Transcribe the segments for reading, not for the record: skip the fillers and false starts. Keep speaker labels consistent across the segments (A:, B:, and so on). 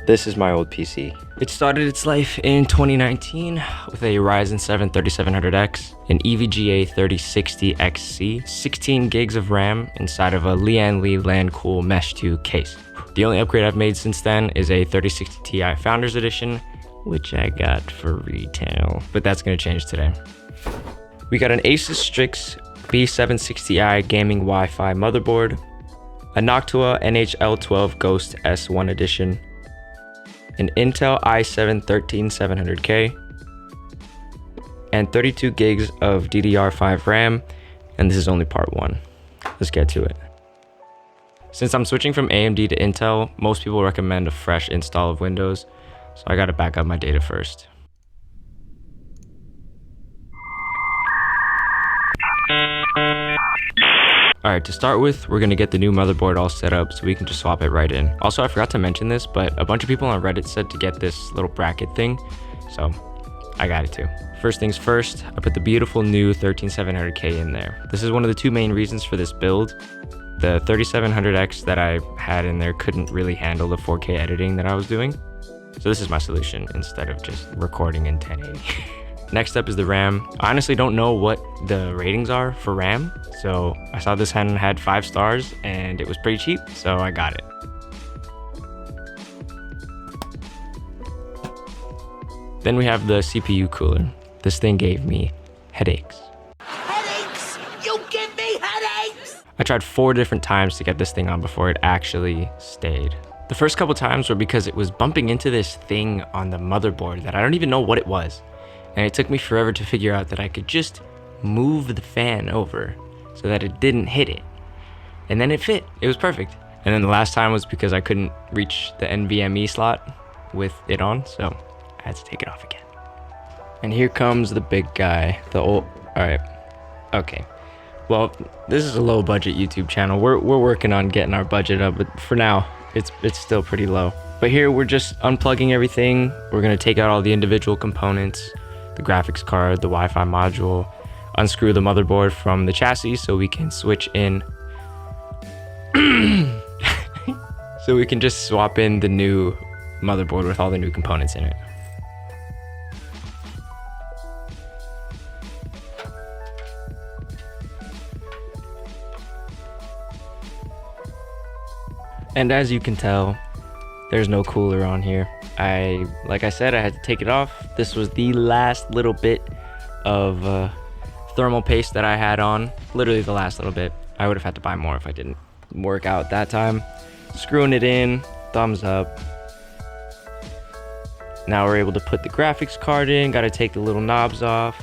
A: This is my old PC. It started its life in 2019 with a Ryzen 7 3700X, an EVGA 3060XC, 16 gigs of RAM inside of a Lian Li LAN Cool Mesh 2 case. The only upgrade I've made since then is a 3060 Ti Founders Edition, which I got for retail, but that's gonna change today. We got an ASUS Strix B760i gaming Wi-Fi motherboard, a Noctua NHL12 Ghost S1 Edition, an Intel i7 13700K, and 32 gigs of DDR5 RAM, and this is only part one. Let's get to it. Since I'm switching from AMD to Intel, most people recommend a fresh install of Windows, so I gotta back up my data first. Alright, to start with, we're gonna get the new motherboard all set up so we can just swap it right in. Also, I forgot to mention this, but a bunch of people on Reddit said to get this little bracket thing, so I got it too. First things first, I put the beautiful new 13700K in there. This is one of the two main reasons for this build. The 3700X that I had in there couldn't really handle the 4K editing that I was doing, so this is my solution instead of just recording in 1080. Next up is the RAM. I honestly don't know what the ratings are for RAM, so I saw this one had 5 stars and it was pretty cheap, so I got it. Then we have the CPU cooler. This thing gave me headaches.
B: Headaches? You give me headaches?
A: I tried 4 different times to get this thing on before it actually stayed. The first couple times were because it was bumping into this thing on the motherboard that I don't even know what it was. And it took me forever to figure out that I could just move the fan over so that it didn't hit it. And then it fit. It was perfect. And then the last time was because I couldn't reach the NVMe slot with it on, so I had to take it off again. And here comes the big guy, the old, all right, okay. Well, this is a low budget YouTube channel. We're working on getting our budget up, but for now, it's still pretty low. But here we're just unplugging everything. We're gonna take out all the individual components, the graphics card, the Wi-Fi module, unscrew the motherboard from the chassis so we can switch in. So we can just swap in the new motherboard with all the new components in it. And as you can tell, there's no cooler on here. Like I said, I had to take it off. This was the last little bit of thermal paste that I had on. Literally the last little bit. I would have had to buy more if I didn't work out that time. Screwing it in, thumbs up. Now we're able to put the graphics card in. Got to take the little knobs off.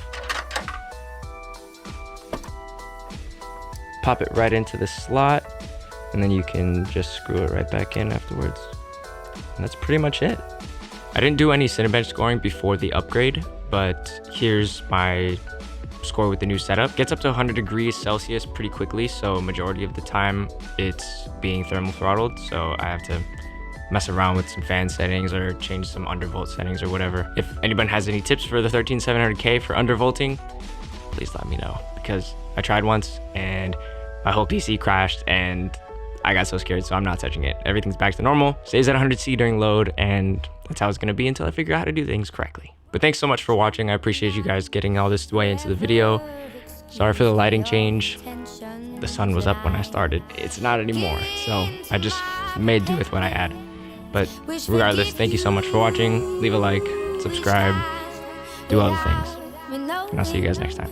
A: Pop it right into the slot. And then you can just screw it right back in afterwards. And that's pretty much it. I didn't do any Cinebench scoring before the upgrade, but here's my score with the new setup. Gets up to 100 degrees Celsius pretty quickly, so majority of the time it's being thermal throttled, so I have to mess around with some fan settings or change some undervolt settings or whatever. If anyone has any tips for the 13700K for undervolting, please let me know, because I tried once and my whole PC crashed and I got so scared, so I'm not touching it. Everything's back to normal, stays at 100C during load, and that's how it's gonna be until I figure out how to do things correctly. But thanks so much for watching. I appreciate you guys getting all this way into the video. Sorry for the lighting change. The sun was up when I started. It's not anymore, so I just made do with what I had. But regardless, thank you so much for watching. Leave a like, subscribe, do all the things. And I'll see you guys next time.